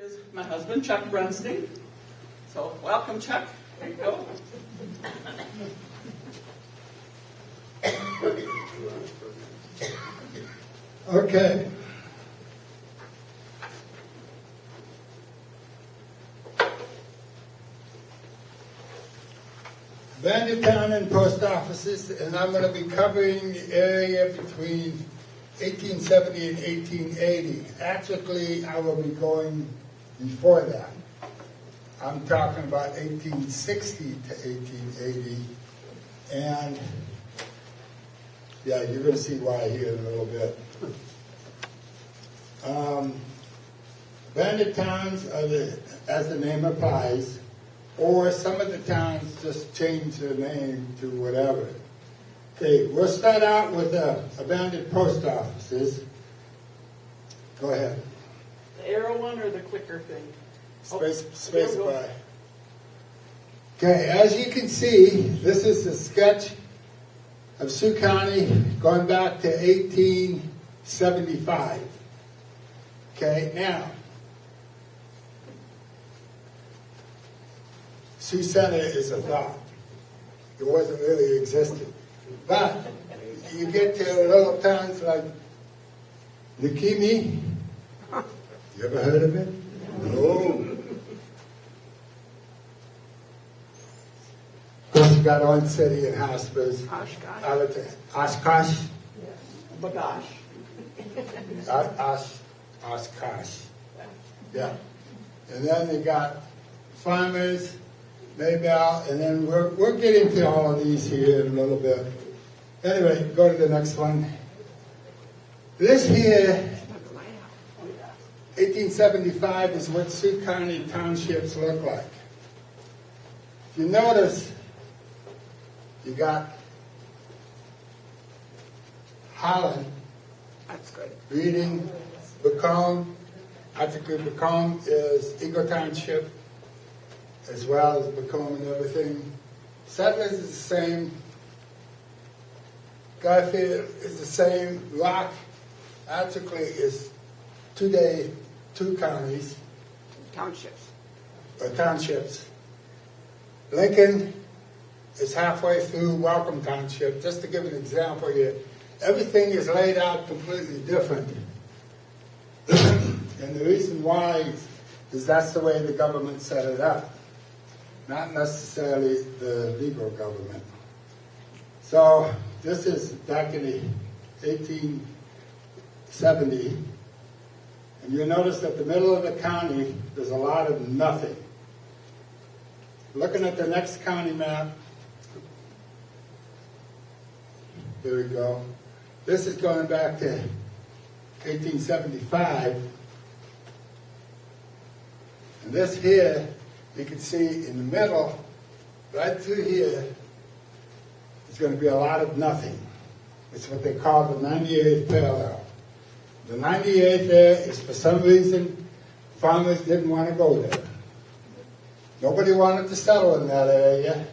Is my husband, Chuck Brunsting. So welcome, Chuck. There you go. Okay. Bandit Town and post offices, and I'm going to be covering the area between 1870 and 1880. Actually, I will be going before that. I'm talking about 1860 to 1880, and yeah, you're going to see why here in a little bit. Bandit towns are as the name applies, or some of the towns just change their name to whatever. Okay, we'll start out with abandoned post offices. Go ahead. The arrow one or the clicker thing? Space bar. Okay, as you can see, this is a sketch of Sioux County going back to 1875. Okay, now, Sioux Center is a thought. It wasn't really existing. But you get to little towns like Nikimi. You ever heard of it? No. Of course, you got Orange City and Hospice. Oshkosh. Bagosh. Oshkosh. Yeah. And then you got Farmers, Maybell, and then we're getting to all of these here in a little bit. Anyway, go to the next one. This here, 1875, is what Sioux County townships look like. If you notice, you got Holland, That's good. Reading, Macomb. I think Macomb is Eagle Township, as well as Macomb and everything. Settlers is the same. Garfield is the same. Rock actually is today two counties. Townships. Or townships. Lincoln is halfway through Welcome Township. Just to give an example here, everything is laid out completely different. And the reason why is that's the way the government set it up, not necessarily the legal government. So this is back in the 1870, and you notice at the middle of the county, there's a lot of nothing. Looking at the next county map, there we go. This is going back to 1875. And this here, you can see in the middle, right through here, is going to be a lot of nothing. It's what they call the 98th parallel. The 98th there is, for some reason, farmers didn't want to go there. Nobody wanted to settle in that area.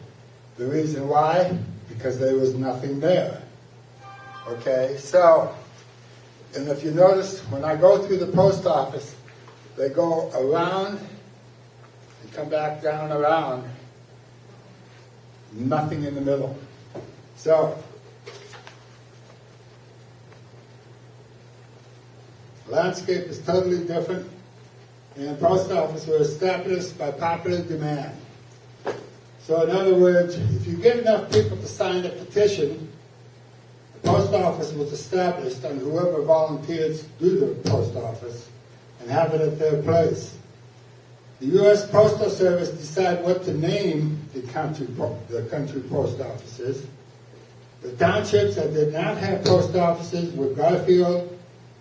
The reason why? Because there was nothing there. Okay, so, and if you notice, when I go through the post office, they go around and come back down around. Nothing in the middle. So, landscape is totally different, and post offices were established by popular demand. So in other words, if you get enough people to sign a petition, the post office was established, and whoever volunteers do the post office and have it at their place. The U.S. Postal Service decided what to name the country post offices. The townships that did not have post offices were Garfield,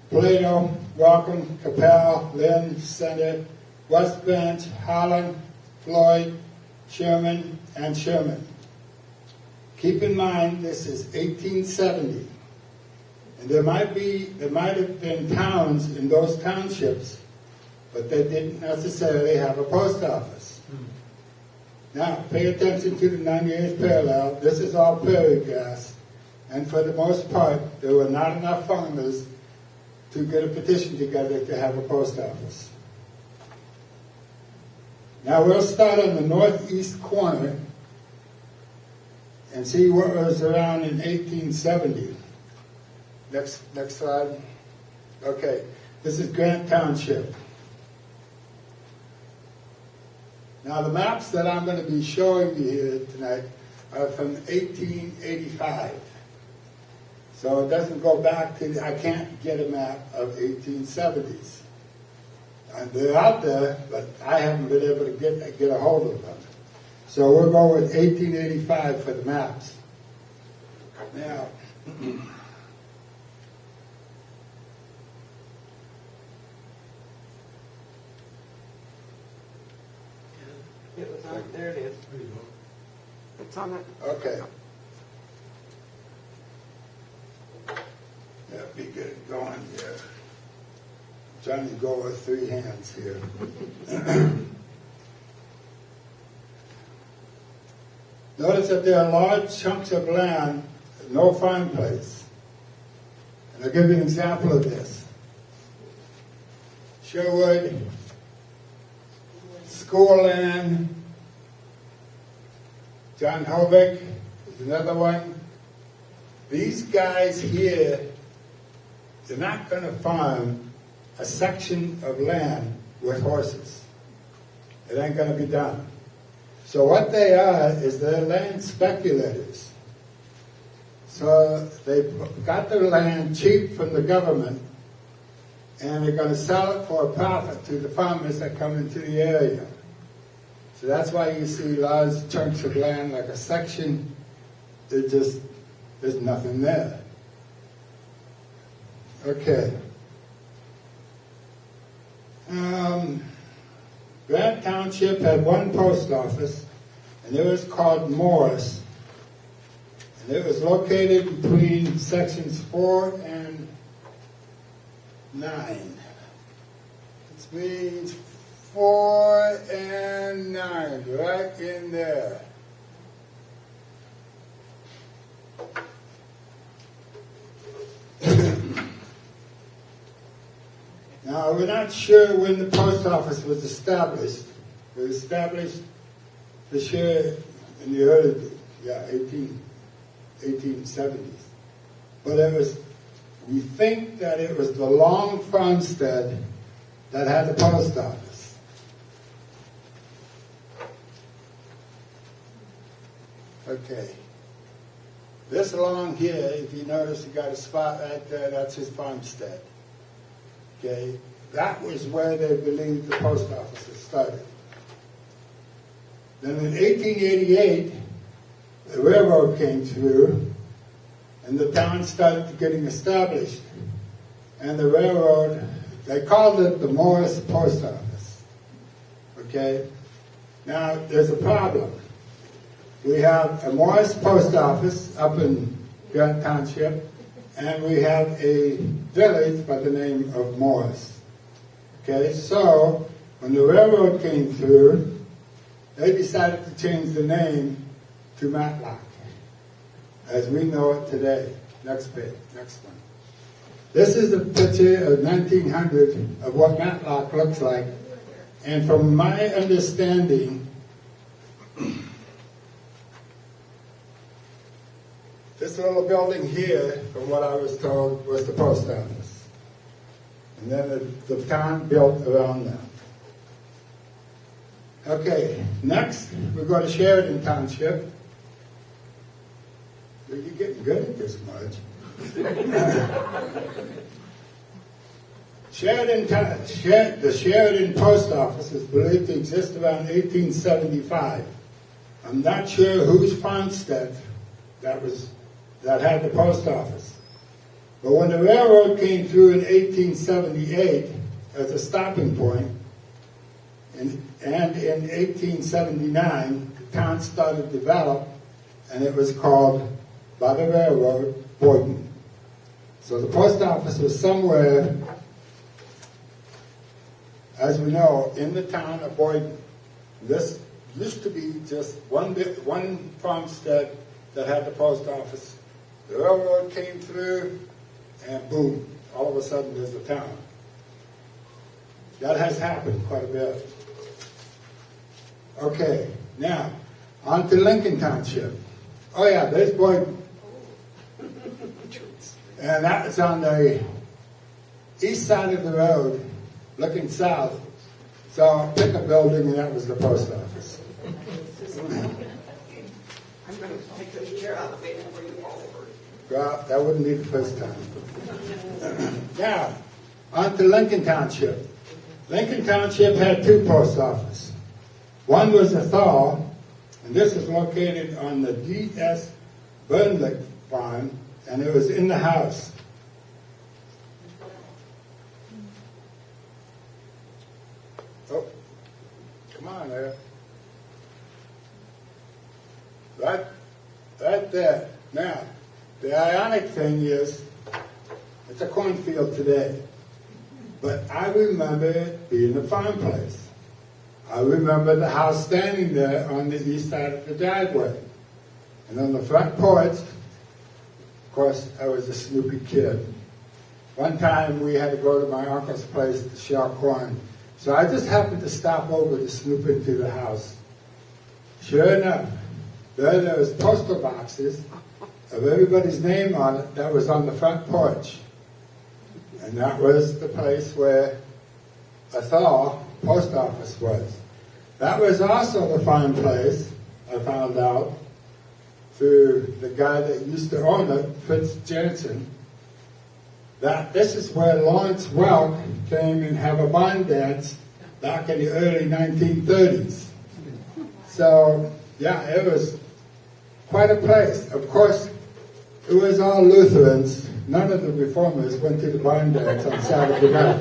Plato, Welcome, Capel, Lynn, Center, West Branch, Holland, Floyd, Sherman, and Sherman. Keep in mind, this is 1870. And there might have been towns in those townships, but they didn't necessarily have a post office. Now, pay attention to the 98th parallel. This is all prairie grass. And for the most part, there were not enough farmers to get a petition together to have a post office. Now we'll start on the northeast corner and see what was around in 1870. Next slide. Okay, this is Grant Township. Now the maps that I'm going to be showing you here tonight are from 1885. So it doesn't go back to, I can't get a map of 1870s. And they're out there, but I haven't been able to get a hold of them. So we'll go with 1885 for the maps. Now, It was on, there it is. There you go. It's on it. okay. That'd be good going here. Trying to go with three hands here. Notice that there are large chunks of land, no farm place. And I'll give you an example of this. Sherwood, school land, John Hovick is another one. These guys here, they're not going to farm a section of land with horses. It ain't going to be done. So what they are is they're land speculators. So they got their land cheap from the government, and they're going to sell it for a profit to the farmers that come into the area. So that's why you see large chunks of land like a section. There's nothing there. Okay. Grant Township had one post office, and it was called Morris. And it was located between sections 4 and 9. Which means 4 and 9, right in there. Now, we're not sure when the post office was established. It was established for sure in the early, 1870s. But we think that it was the Long farmstead that had the post office. Okay. This Long here, if you notice, you got a spot right there, that's his farmstead. Okay, that was where they believed the post office had started. Then in 1888, the railroad came through, and the town started getting established. And the railroad, they called it the Morris Post Office. Okay, now there's a problem. We have a Morris Post Office up in Grant Township, and we have a village by the name of Morris. Okay, so when the railroad came through, they decided to change the name to Matlock, as we know it today. Next page, next one. This is a picture of 1900 of what Matlock looks like, and from my understanding, this little building here, from what I was told, was the post office. And then the town built around that. Okay, next we go to Sheridan Township. You're getting good at this, Marge. The Sheridan Post Office is believed to exist around 1875. I'm not sure whose farmstead that had the post office. But when the railroad came through in 1878 as a stopping point, and in 1879, the town started to develop, and it was called, by the railroad, Boyden. So the post office was somewhere, as we know, in the town of Boyden. This used to be just one farmstead that had the post office. The railroad came through, and boom, all of a sudden there's a town. That has happened quite a bit. Okay, now, on to Lincoln Township. Oh yeah, there's Boyden. And that is on the east side of the road, looking south. So pick a building, and that was the post office. I'm going to take this chair out of the way before you fall over. Well, that wouldn't be the first time. Now, on to Lincoln Township. Lincoln Township had two post offices. One was a Thaw, and this is located on the D.S. Burnlick farm, and it was in the house. Oh, come on there. Right there. Now, the ironic thing is, it's a cornfield today. But I remember it being a farm place. I remember the house standing there on the east side of the driveway. And on the front porch, of course, I was a snoopy kid. One time we had to go to my uncle's place to shell corn. So I just happened to stop over to snoop into the house. Sure enough, there was postal boxes of everybody's name on it that was on the front porch. And that was the place where a Thaw post office was. That was also the farm place, I found out, through the guy that used to own it, Fritz Jansen, that this is where Lawrence Welk came and have a barn dance back in the early 1930s. So, yeah, it was quite a place. Of course, it was all Lutherans. None of the reformers went to the barn dance on Saturday night.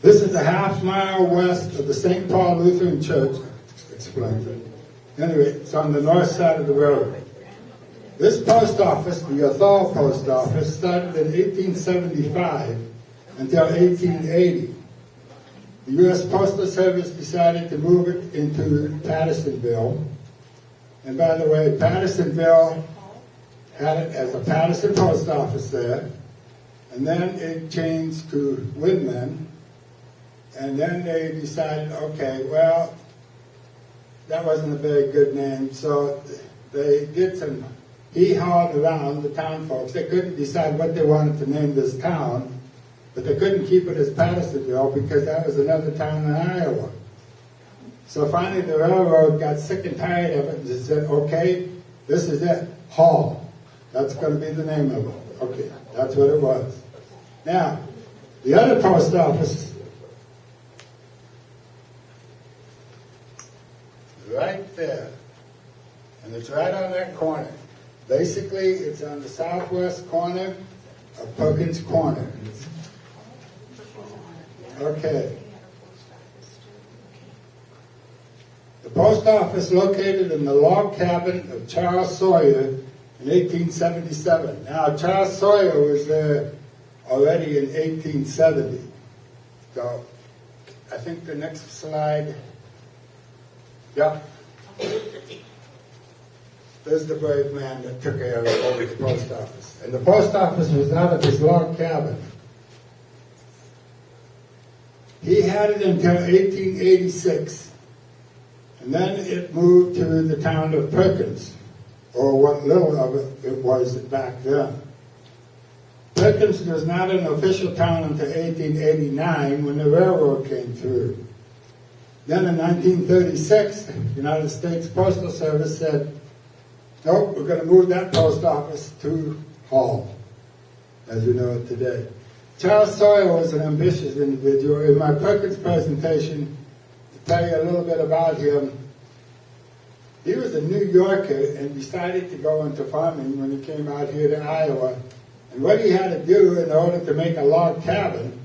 This is a half-mile west of the St. Paul Lutheran Church, explains it. Anyway, it's on the north side of the road. This post office, the Athol Post Office, started in 1875 until 1880. The U.S. Postal Service decided to move it into Pattersonville. And by the way, Pattersonville had it as a Patterson Post Office there. And then it changed to Woodman. And then they decided, okay, well, that wasn't a very good name. So they did some hee-hawing around, the town folks. They couldn't decide what they wanted to name this town. But they couldn't keep it as Pattersonville because that was another town in Iowa. So finally the railroad got sick and tired of it and just said, okay, this is it, Hall. That's going to be the name of it. Okay, that's what it was. Now, the other post office, right there. And it's right on that corner. Basically, it's on the southwest corner of Perkins Corner. Okay. The post office located in the log cabin of Charles Sawyer in 1877. Now, Charles Sawyer was there already in 1870. So, I think the next slide. Yeah. There's the brave man that took care of over the post office. And the post office was out of his log cabin. He had it until 1886, and then it moved to the town of Perkins, or what little of it was back then. Perkins was not an official town until 1889 when the railroad came through. Then in 1936, the United States Postal Service said, nope, we're going to move that post office to Hall, as we know it today. Charles Sawyer was an ambitious individual. In my Perkins presentation, to tell you a little bit about him, he was a New Yorker and decided to go into farming when he came out here to Iowa. And what he had to do in order to make a log cabin,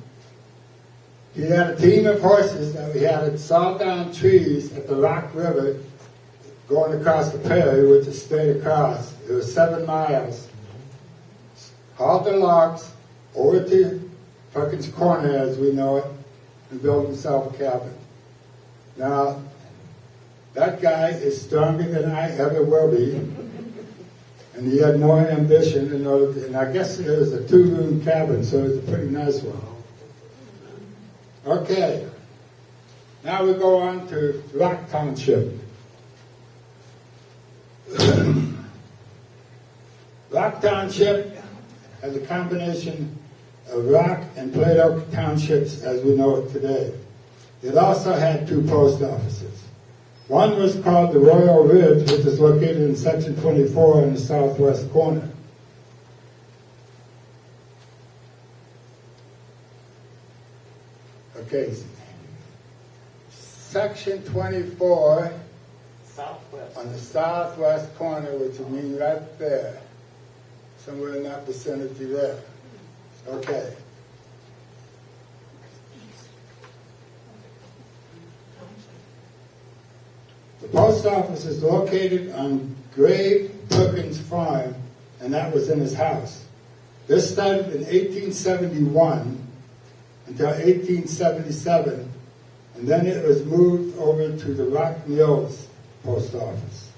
he had a team of horses that we had to saw down trees at the Rock River going across the prairie, which is straight across. It was 7 miles. Hauled the logs over to Perkins Corner, as we know it, and build himself a cabin. Now, that guy is stronger than I ever will be. And he had more ambition in order to, and I guess it was a 2-room cabin, so it was a pretty nice one. Okay. Now we go on to Rock Township. Rock Township has a combination of Rock and Plato Townships as we know it today. It also had 2 post offices. One was called the Royal Ridge, which is located in section 24 in the southwest corner. Okay, section 24 Southwest. on the southwest corner, which would mean right there, somewhere in that vicinity there. Okay. The post office is located on Grave Perkins Farm, and that was in his house. This started in 1871 until 1877, and then it was moved over to the Rock Mills post office.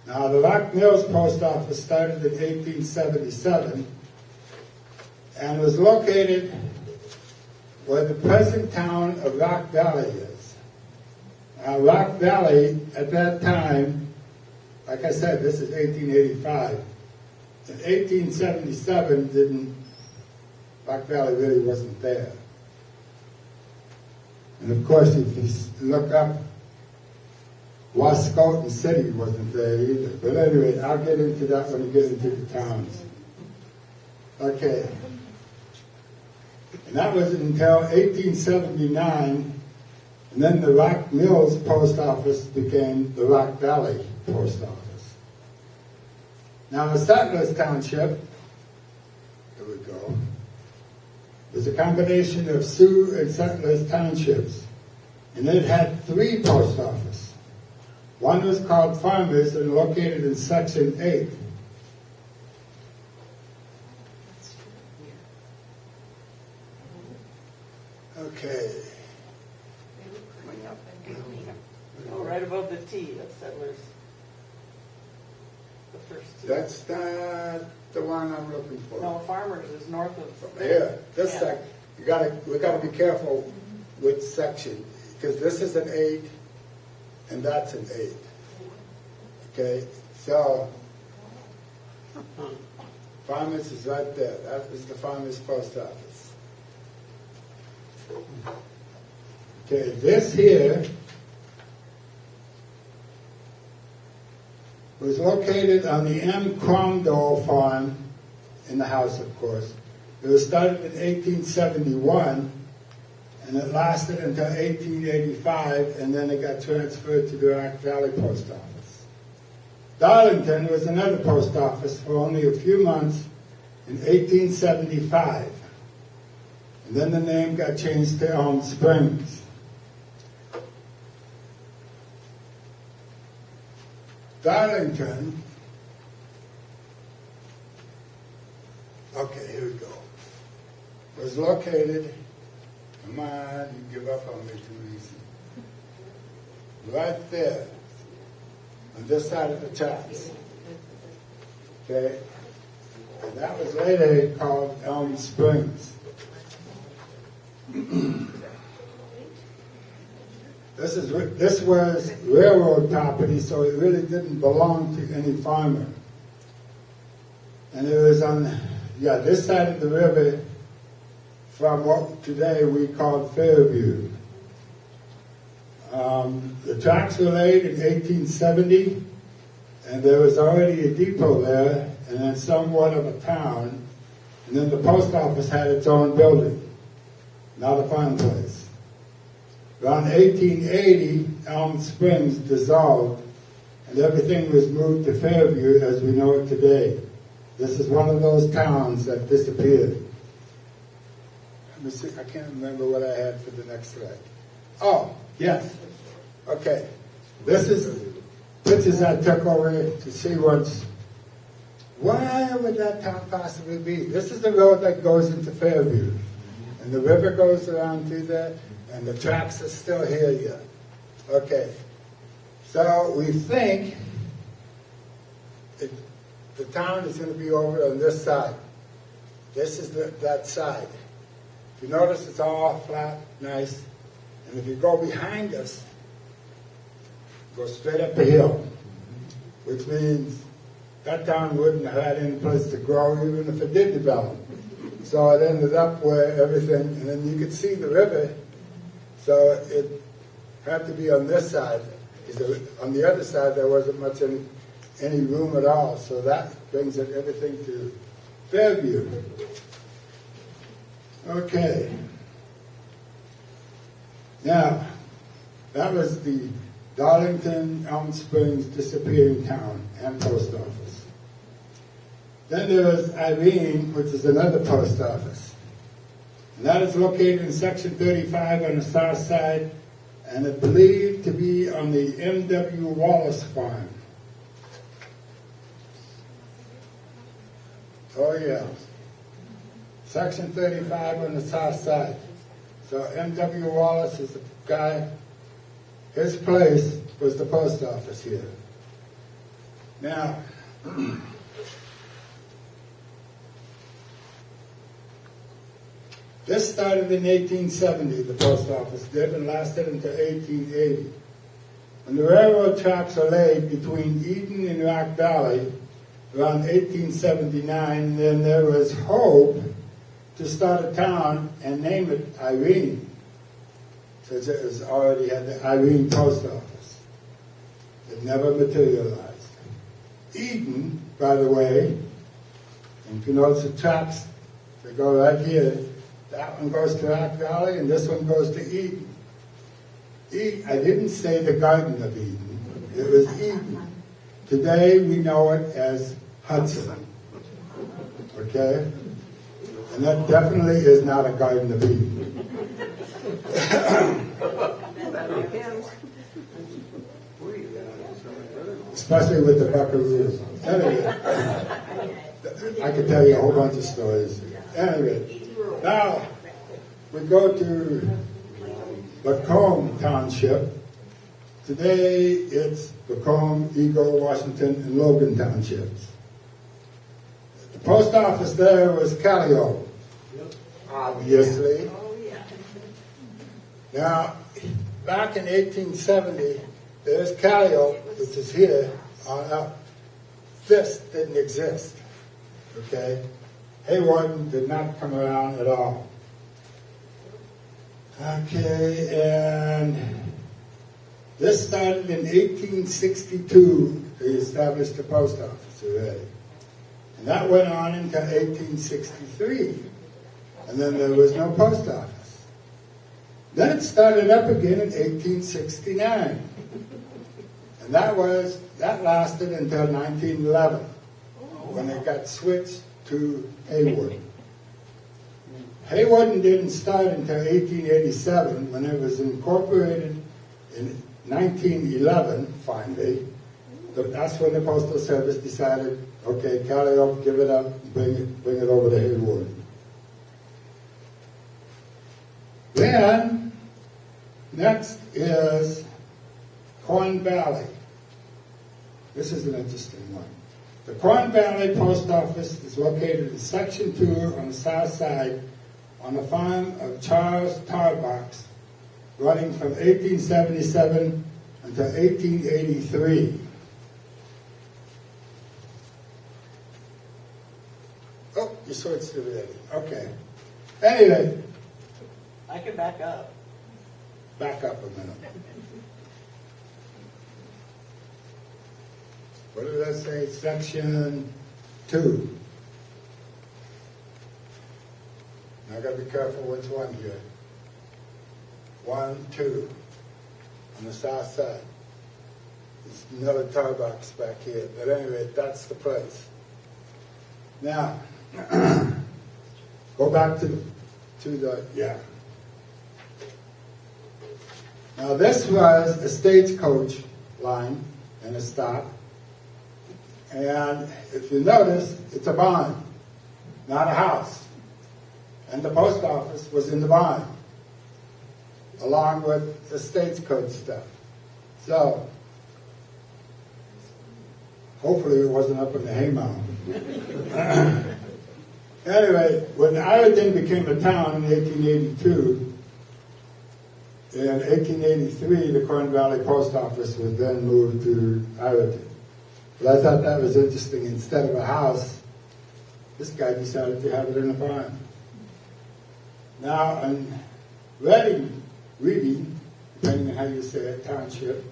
Now, the Rock Mills post office started in 1877 and was located where the present town of Rock Valley is. Rock Valley, at that time, like I said, this is 1885. In 1877, Rock Valley really wasn't there. And of course, if you look up, Wascoton City wasn't there either. But anyway, I'll get into that when we get into the towns. Okay. And that was until 1879. And then the Rock Mills post office became the Rock Valley post office. Now, the Settlers Township, here we go, is a combination of Sioux and Settlers Townships. And it had 3 post offices. One was called Farmers and located in section 8. Okay. Oh, right above the T, that's Settlers. The first T. That's not the one I'm looking for. No, Farmers is north of. Here, this Yeah. sec, we gotta be careful with section, because this is an 8, and that's an 8. Okay, so, Farmers is right there. That is the Farmers post office. Okay, this here was located on the M. Cromdole farm in the house, of course. It was started in 1871, and it lasted until 1885, and then it got transferred to the Rock Valley Post Office. Darlington was another post office for only a few months in 1875, and then the name got changed to Elm Springs. Darlington, okay, here we go, was located, come on, you give up on me too easy, right there, on this side of the tracks, okay, and that was later called Elm Springs. This was railroad property, so it really didn't belong to any farmer. And it was on, this side of the river from what today we call Fairview. The tracks were laid in 1870, and there was already a depot there, and then somewhat of a town, and then the post office had its own building, not a farm place. Around 1880, Elm Springs dissolved, and everything was moved to Fairview as we know it today. This is one of those towns that disappeared. Let me see, I can't remember what I had for the next slide. Oh, yes. Okay. This is pictures I took over to see why would that town possibly be? This is the road that goes into Fairview, and the river goes around through there. And the tracks are still here yet. Okay. So we think the town is going to be over on this side. This is that side. If you notice, it's all flat, nice. And if you go behind us, go straight up the hill, which means that town wouldn't have had any place to grow even if it did develop. So it ended up where everything, and then you could see the river, so it had to be on this side. On the other side, there wasn't much any room at all, so that brings everything to Fairview. Okay. Now, that was the Darlington, Elm Springs disappearing town and post office. Then there was Irene, which is another post office. And that is located in section 35 on the south side, and it's believed to be on the M.W. Wallace farm. Oh yeah. Section 35 on the south side. So M.W. Wallace is the guy, his place was the post office here. Now, this started in 1870, the post office did, and lasted until 1880. When the railroad tracks were laid between Eden and Rock Valley around 1879, then there was hope to start a town and name it Irene, since it was already had the Irene post office. It never materialized. Eden, by the way, and if you notice the tracks, they go right here. That one goes to Rock Valley, and this one goes to Eden. I didn't say the Garden of Eden. It was Eden. Today we know it as Hudson. Okay? And that definitely is not a Garden of Eden. Especially with the buckaroos. Anyway, I could tell you a whole bunch of stories. Anyway, now we go to Lacombe Township. Today it's Lacombe, Eagle, Washington, and Logan Townships. The post office there was Callio, obviously. Now, back in 1870, there's Callio, which is here on up. This didn't exist, okay? Haywarden did not come around at all. Okay, and this started in 1862. They established the post office already. And that went on until 1863. And then there was no post office. Then it started up again in 1869. And that lasted until 1911, when it got switched to Haywarden. Haywarden didn't start until 1887, when it was incorporated in 1911, finally. That's when the Postal Service decided, okay, Callio, give it up, bring it over to Haywarden. Then, next is Corn Valley. This is an interesting one. The Corn Valley Post Office is located in Section 2 on the south side on the farm of Charles Tarbox, running from 1877 until 1883. Oh, you switched to the okay. Anyway. I can back up. Back up a minute. What did I say? Section 2. Now I've got to be careful which one here. 1, 2. On the south side. There's another tar box back here. But anyway, that's the place. Now, go back to the, yeah. Now this was a stagecoach line and a stop. And if you notice, it's a barn, not a house. And the post office was in the barn, along with the stagecoach stuff. So, hopefully it wasn't up in the hay mound. Anyway, when Ireton became a town in 1882, in 1883, the Corn Valley Post Office was then moved to Ireton. But I thought that was interesting. Instead of a house, this guy decided to have it in a barn. Now, in Reading, depending on how you say it, township,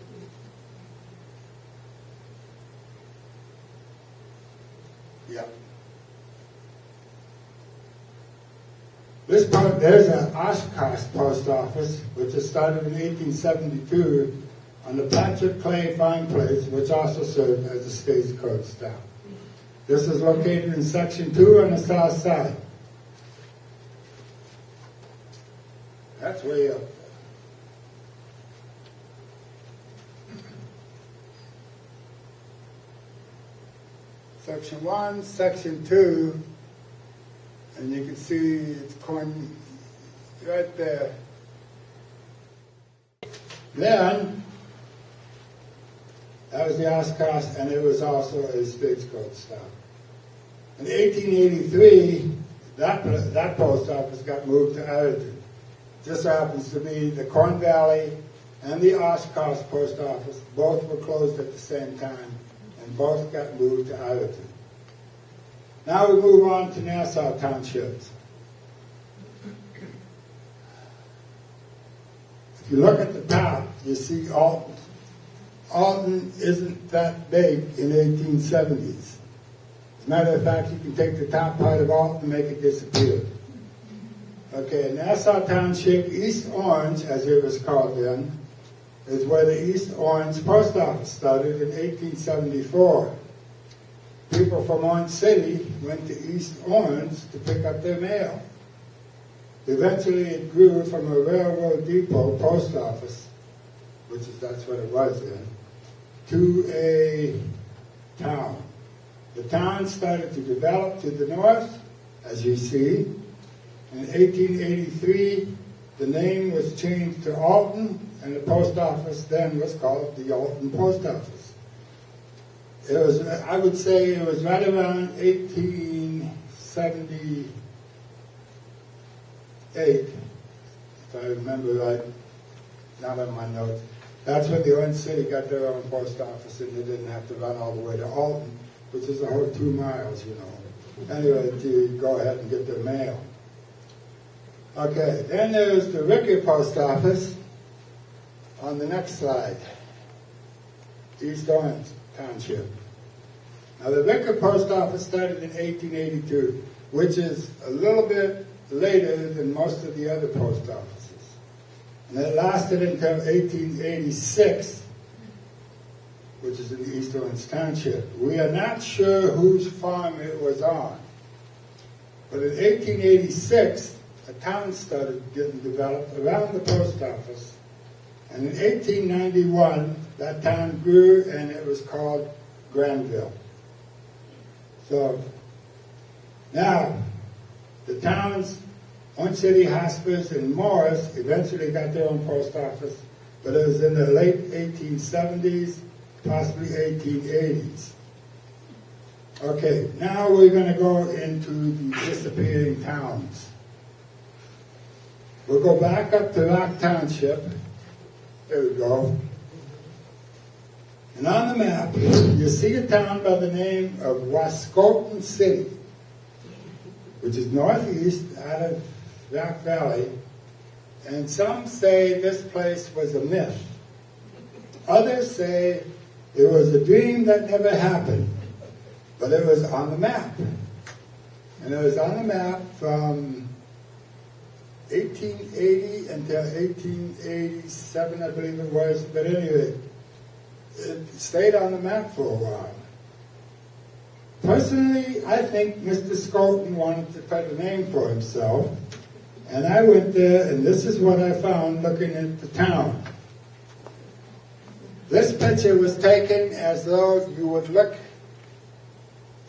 there's an Oshkosh post office, which was started in 1872 on the Patrick Clay Farm Place, which also served as a stagecoach stop. This is located in Section 2 on the south side. That's way up there. Section 1, Section 2, and you can see it's corn right there. Then, that was the Oshkosh, and it was also a stagecoach stop. In 1883, that post office got moved to Ireton. Just happens to be the Corn Valley and the Oshkosh post office, both were closed at the same time, and both got moved to Ireton. Now we move on to Nassau Townships. If you look at the top, you see Alton. Alton isn't that big in 1870s. As a matter of fact, you can take the top part of Alton and make it disappear. Okay, Nassau Township, East Orange, as it was called then, is where the East Orange Post Office started in 1874. People from Orange City went to East Orange to pick up their mail. Eventually it grew from a railroad depot post office, that's what it was then, to a town. The town started to develop to the north, as you see. In 1883, the name was changed to Alton, and the post office then was called the Alton Post Office. It was, I would say, it was right around 1878, if I remember right, not on my notes. That's when the Orange City got their own post office, and they didn't have to run all the way to Alton, which is a whole 2 miles, you know. Anyway, to go ahead and get their mail. Okay, then there's the Ricker Post Office on the next slide. East Orange Township. Now the Ricker Post Office started in 1882, which is a little bit later than most of the other post offices. And it lasted until 1886, which is in the East Orange Township. We are not sure whose farm it was on. But in 1886, a town started getting developed around the post office. And in 1891, that town grew and it was called Granville. So, now, the towns, Orange City, Hospice, and Morris eventually got their own post office, but it was in the late 1870s, possibly 1880s. Okay, now we're going to go into the disappearing towns. We'll go back up to Rock Township. There we go. And on the map, you see a town by the name of Wascoton City, which is northeast out of Rock Valley. And some say this place was a myth. Others say it was a dream that never happened, but it was on the map. And it was on the map from 1880 until 1887, I believe it was. But anyway, it stayed on the map for a while. Personally, I think Mr. Scoton wanted to put a name for himself. And I went there, and this is what I found looking at the town. This picture was taken as though you would look,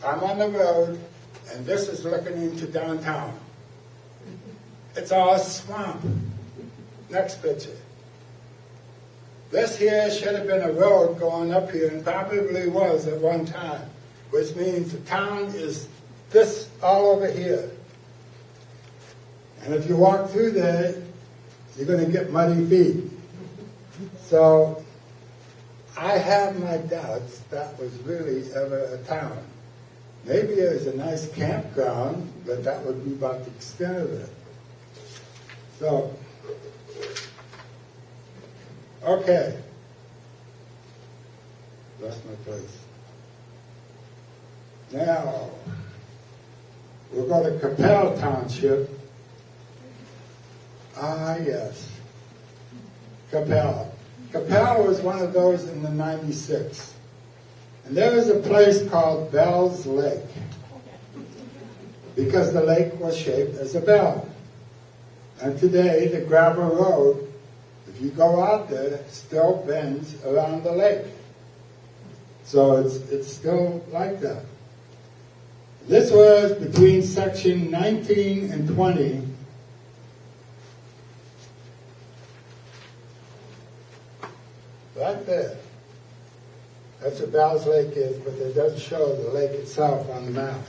I'm on the road, and this is looking into downtown. It's all swamp. Next picture. This here should have been a road going up here, and probably was at one time. which means the town is this all over here. And if you walk through there, you're going to get muddy feet. So I have my doubts that was really ever a town. Maybe it was a nice campground, but that would be about the extent of it. So, okay. Lost my place. Now, we'll go to Capel Township. Ah, yes. Capel. Capel was one of those in the 96. And there was a place called Bell's Lake, because the lake was shaped as a bell. And today, the gravel road, if you go out there, still bends around the lake. So it's still like that. This was between section 19 and 20. Right there. That's what Bell's Lake is, but it doesn't show the lake itself on the map.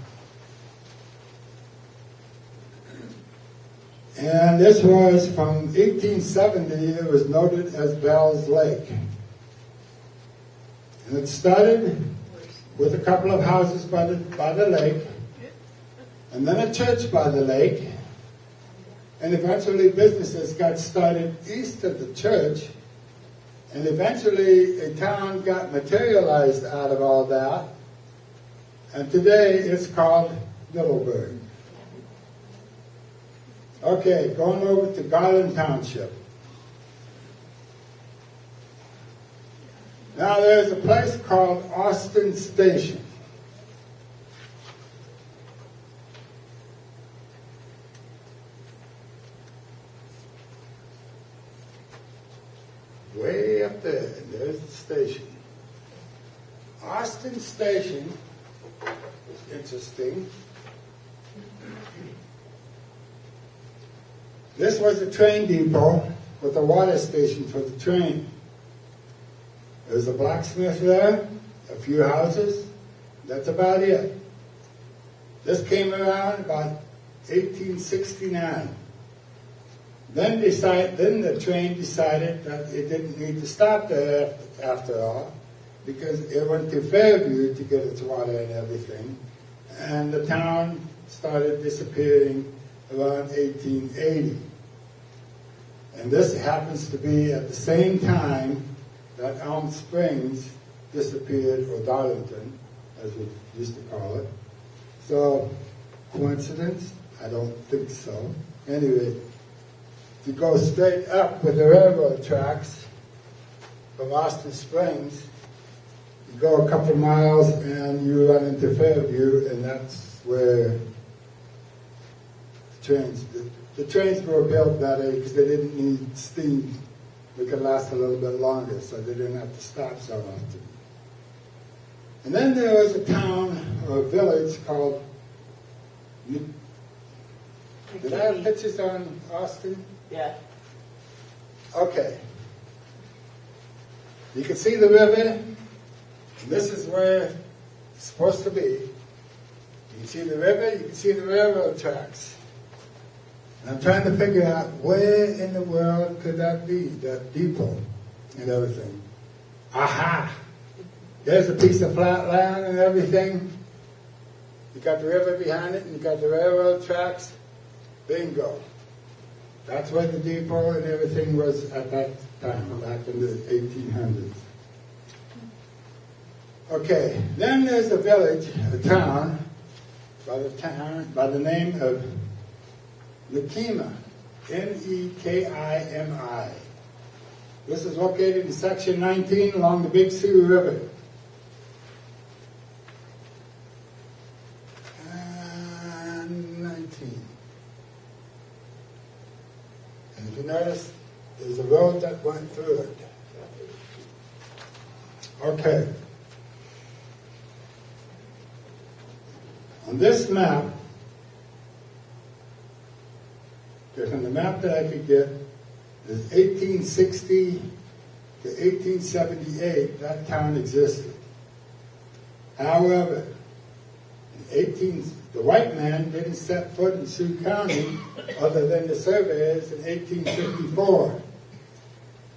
And this was from 1870, it was noted as Bell's Lake. And it started with a couple of houses by the lake, and then a church by the lake, and eventually businesses got started east of the church, and eventually a town got materialized out of all that, and today it's called Middleburg. Okay, going over to Garland Township. Now there's a place called Austin Station. Way up there, and there's the station. Austin Station is interesting. This was a train depot with a water station for the train. There's a blacksmith there, a few houses, that's about it. This came around about 1869. Then the train decided that it didn't need to stop there after all, because it went to Fairview to get its water and everything, and the town started disappearing around 1880. And this happens to be at the same time that Elm Springs disappeared, or Darlington, as we used to call it. So, coincidence? I don't think so. Anyway, to go straight up with the railroad tracks from Austin Springs, you go a couple miles and you run into Fairview, and that's where the trains were built that way because they didn't need steam. They could last a little bit longer, so they didn't have to stop so often. And then there was a town or a village called, did I have pictures on Austin? Yeah. Okay. You can see the river, and this is where it's supposed to be. You can see the river, you can see the railroad tracks. And I'm trying to figure out where in the world could that be, that depot and everything. Aha! There's a piece of flat land and everything. You got the river behind it, and you got the railroad tracks. Bingo. That's where the depot and everything was at that time, back in the 1800s. Okay, then there's a village, a town, by the name of Nekima, Nekimi. This is located in section 19 along the Big Sioux River. 19. And if you notice, there's a road that went through it. Okay. On this map, because on the map that I could get is 1860 to 1878, that town existed. However, the white man didn't set foot in Sioux County other than the surveyors in 1854.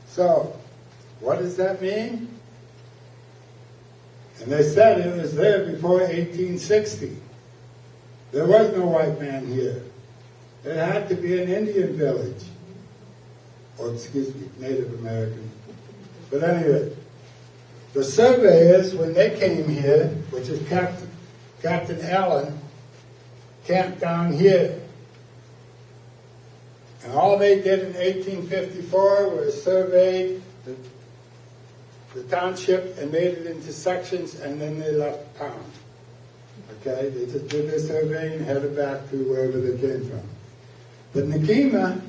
So, what does that mean? And they said it was there before 1860. There was no white man here. It had to be an Indian village. Or, excuse me, Native American. But anyway, the surveyors, when they came here, which is Captain Allen, camped down here. And all they did in 1854 was survey the township and made it into sections, and then they left town. Okay, they just did their survey and headed back to wherever they came from. But Nekima,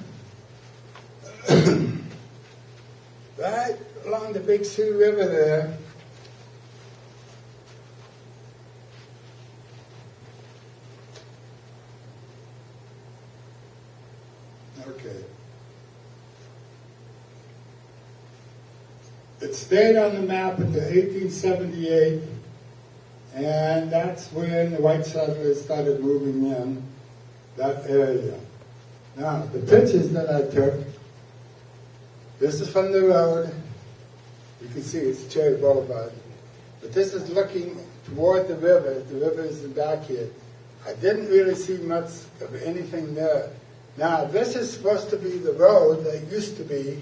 right along the Big Sioux River there, okay. It stayed on the map until 1878, and that's when the white settlers started moving in that area. Now, the pictures that I took, this is from the road. You can see it's Cherry Boulevard. But this is looking toward the river. The river is back here. I didn't really see much of anything there. Now, this is supposed to be the road that used to be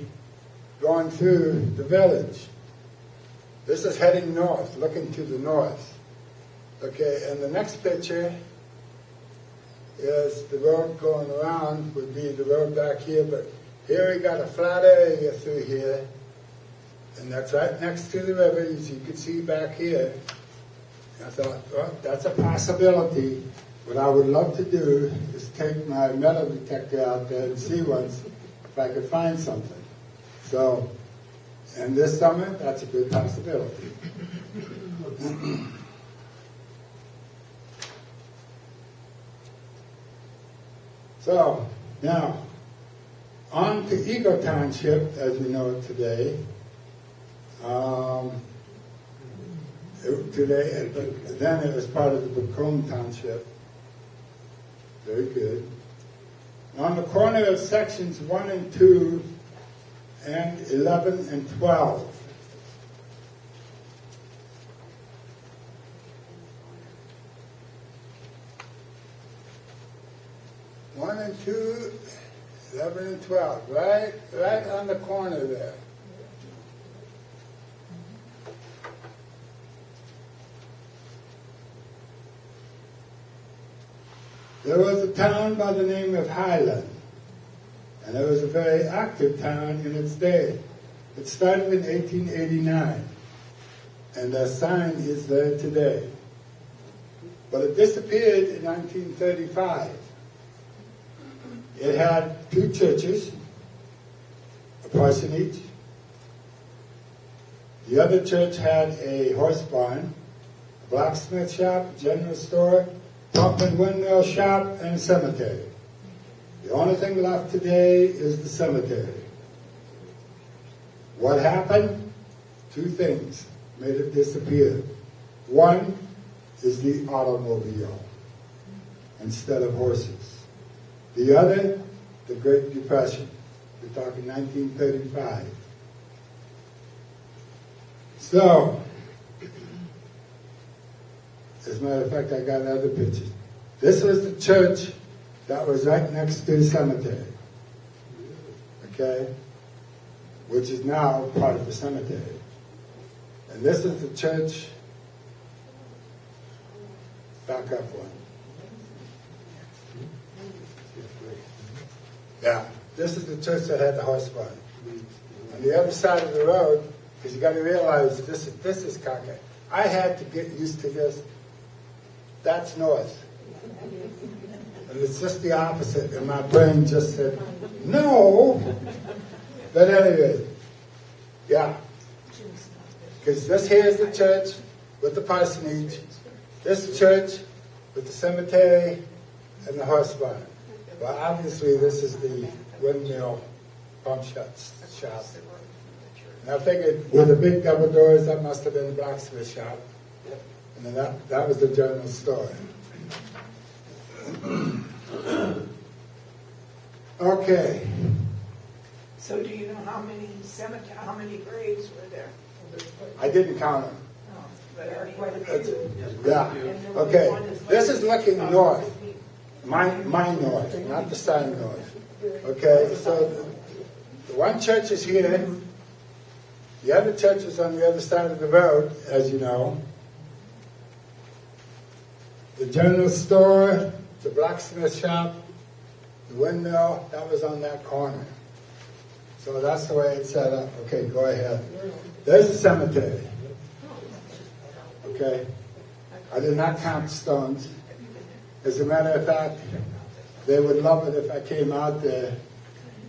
going through the village. This is heading north, looking to the north. Okay, and the next picture is the road going around, would be the road back here, but here we got a flat area through here, and that's right next to the river, as you can see back here. I thought, well, that's a possibility. What I would love to do is take my metal detector out there and see once if I could find something. So, and this summer, that's a good possibility. So, now, on to Eagle Township, as we know it today. Then it was part of the Bacone Township. Very good. On the corner of sections 1 and 2 and 11 and 12. One and 2, 11 and 12, right on the corner there. There was a town by the name of Highland, and it was a very active town in its day. It started in 1889, and the sign is there today. But it disappeared in 1935. It had 2 churches, a parsonage. The other church had a horse barn, a blacksmith shop, a general store, pump and windmill shop, and a cemetery. The only thing left today is the cemetery. What happened? 2 things made it disappear. One is the automobile instead of horses. The other, the Great Depression. We're talking 1935. So, as a matter of fact, I got other pictures. This was the church that was right next to the cemetery. Okay? Which is now part of the cemetery. And this is the church. Back up one. Yeah, this is the church that had the horse barn. On the other side of the road, because you got to realize this is cockeyed. I had to get used to this. That's north. And it's just the opposite, and my brain just said, no. But anyway, yeah. Because this here is the church with the parsonage, this church with the cemetery and the horse barn. Well, obviously, this is the windmill pump shop. And I figured with the big double doors, that must have been the blacksmith shop. And then that was the general store. Okay. So do you know how many how many graves were there? I didn't count them. No, but I mean, Yeah. Okay. This is looking north. My north, not the sign north. Okay. So the one church is here. The other church is on the other side of the road, as you know. The general store, the blacksmith shop, the windmill, that was on that corner. So that's the way it's set up. Okay, go ahead. There's the cemetery. Okay. I did not count stones. As a matter of fact, they would love it if I came out there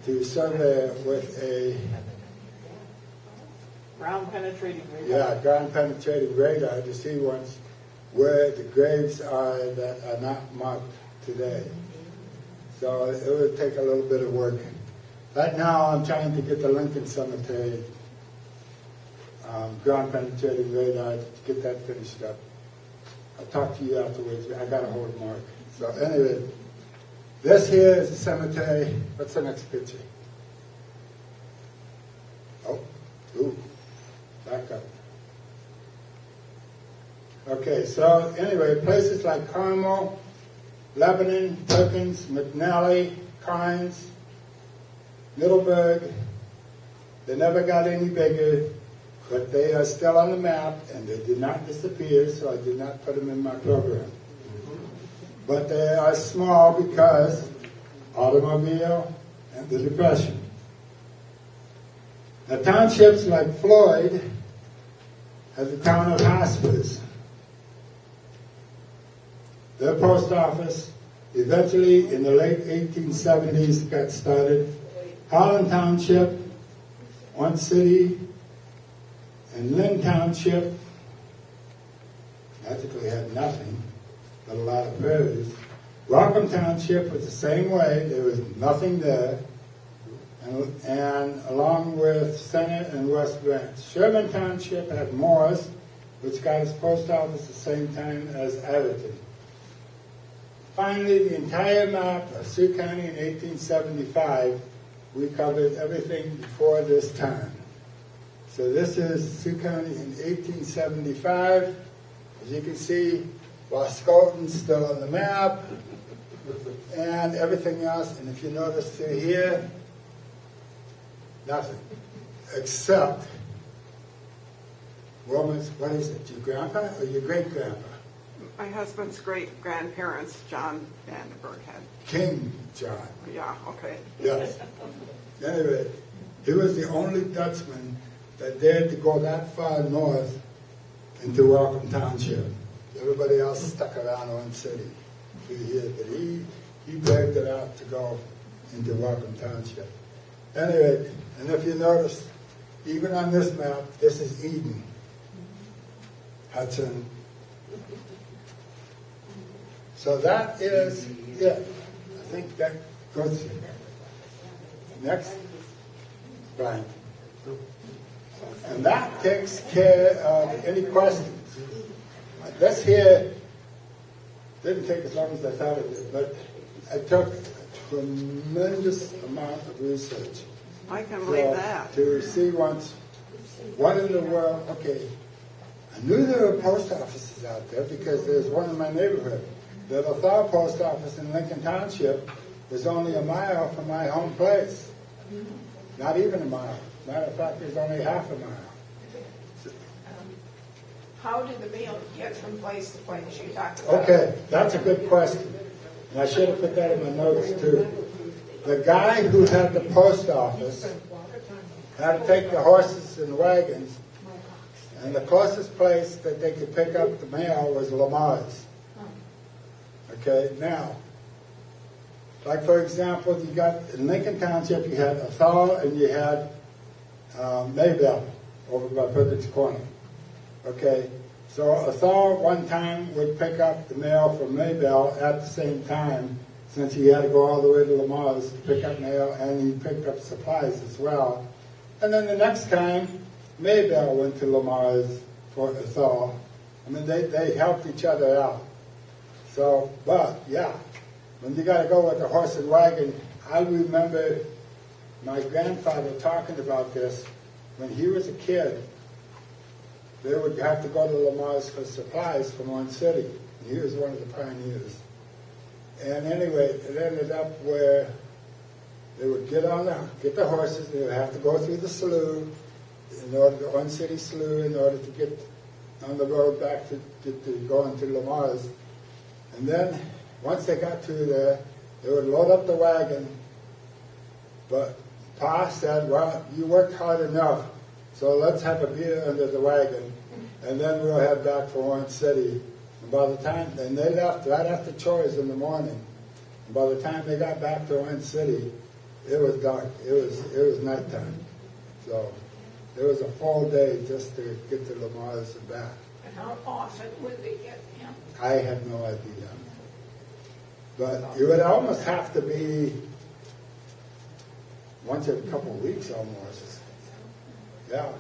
to survey with a Ground penetrating radar. ground penetrating radar to see once where the graves are that are not marked today. So it would take a little bit of work. Right now I'm trying to get the Lincoln Cemetery ground penetrating radar to get that finished up. I'll talk to you afterwards. I got a hold of Mark. So anyway, this here is the cemetery. What's the next picture? Oh, ooh, back up. Okay, so anyway, places like Carmel, Lebanon, Perkins, McNally, Carnes, Middleburg, they never got any bigger, but they are still on the map, and they did not disappear, so I did not put them in my program. But they are small because automobile and the Depression. Now, townships like Floyd have the town of Hospice. Their post office eventually in the late 1870s got started. Holland Township, one city, and Lynn Township practically had nothing but a lot of prairies. Welcome Township was the same way. There was nothing there. And along with Center and West Branch. Sherman Township had Morris, which got its post office the same time as Atherton. Finally, the entire map of Sioux County in 1875, we covered everything before this time. So this is Sioux County in 1875. As you can see, Wascoton's still on the map, and everything else. And if you notice through here, nothing, except Romans, what is it, your grandpa or your great-grandpa? My husband's great-grandparents, John Vandenberg, had. King John. Yeah, okay. Yes. Anyway, he was the only Dutchman that dared to go that far north into Welcome Township. Everybody else stuck around one city through here, but he dragged it out to go into Welcome Township. Anyway, and if you notice, even on this map, this is Eden, Hudson. So that is it. I think that goes next. Brian. And that takes care of any questions. This here didn't take as long as I thought it did, but I took a tremendous amount of research. I can believe that. To see once, what in the world, okay, I knew there were post offices out there because there's one in my neighborhood. The Lethal post office in Lincoln Township is only a mile from my home place. Not even a mile. Matter of fact, it's only half a mile. How did the mail get from place to place? You talked about. Okay, that's a good question. And I should have put that in my notes too. The guy who had the post office had to take the horses and wagons, and the closest place that they could pick up the mail was Lamar's. Okay, now, like for example, you got in Lincoln Township, you had Athol and you had Maybell over by Perkins Corner. Okay, so Athol one time would pick up the mail from Maybell at the same time, since he had to go all the way to Lamar's to pick up mail, and he picked up supplies as well. And then the next time, Maybell went to Lamar's for Athol. I mean, they helped each other out. So, but yeah, when you got to go with the horse and wagon, I remember my grandfather talking about this. When he was a kid, they would have to go to Lamar's for supplies from one city. He was one of the pioneers. And anyway, it ended up where they would get the horses. They would have to go through the slough, the one city slough, in order to get on the road back to go into Lamar's. And then once they got through there, they would load up the wagon. But Pa said, "Well, you worked hard enough, so let's have a beer under the wagon, and then we'll head back for Orange City." And by the time, and they left right after chores in the morning. And by the time they got back to Orange City, it was dark. It was nighttime. So it was a full day just to get to Lamar's and back. And how often would they get him? I have no idea. But it would almost have to be once every couple of weeks almost. Yeah.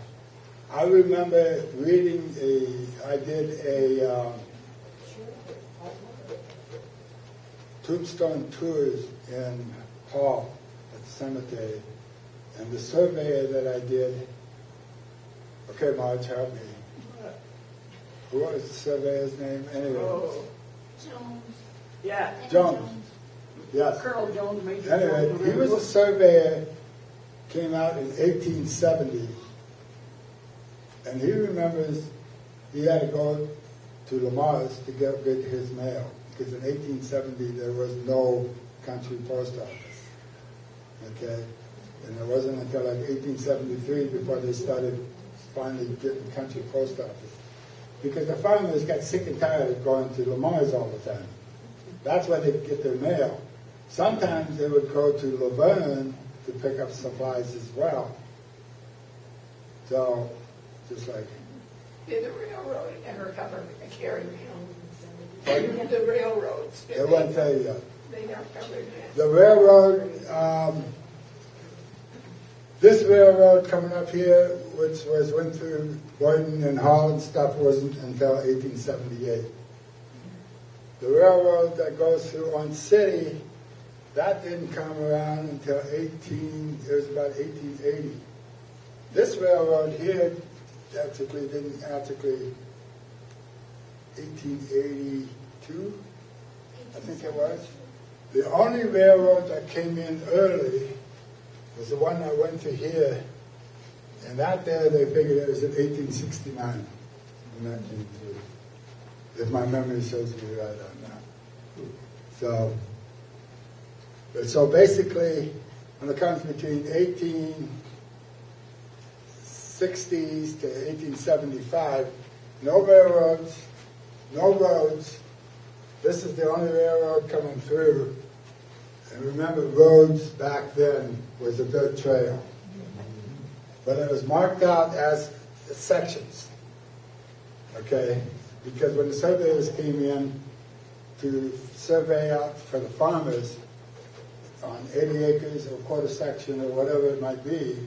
I remember reading I did a tombstone tours in Hall at the cemetery. And the surveyor that I did, okay, Marge, help me. What was the surveyor's name? Anyway. Oh, Jones. yeah. Jones. Yes. Colonel Jones, Major Anyway, Jones. he was a surveyor, came out in 1870, and he remembers he had to go to Lamar's to get his mail, because in 1870 there was no country post office, okay? And it wasn't until like 1873 before they started finally getting country post office, because the farmers got sick and tired of going to Lamar's all the time. That's why they could get their mail. Sometimes they would go to Laverne to pick up supplies as well. So, just like... Did the railroad ever cover carry mail? Pardon? The railroads. did They won't tell you. They never covered that. The railroad, this railroad coming up here, which went through Boynton and Hall and stuff, wasn't until 1878. The railroad that goes through Orange City, that didn't come around until it was about 1880. This railroad here didn't 1882, I think it was. The only railroad that came in early was the one that went to here, and that there they figured it was in 1869 when that came through, if my memory serves me right on that. So basically, when it comes between 1860s to 1875, no railroads, no roads. This is the only railroad coming through. And remember, roads back then was a dirt trail. But it was marked out as sections, okay? Because when the surveyors came in to survey out for the farmers on 80 acres or a quarter section or whatever it might be,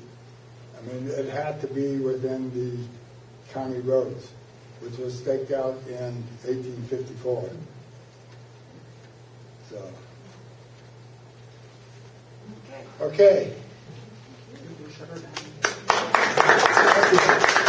I mean, it had to be within the county roads, which was staked out in 1854. So, okay. You can shut her down. Thank you.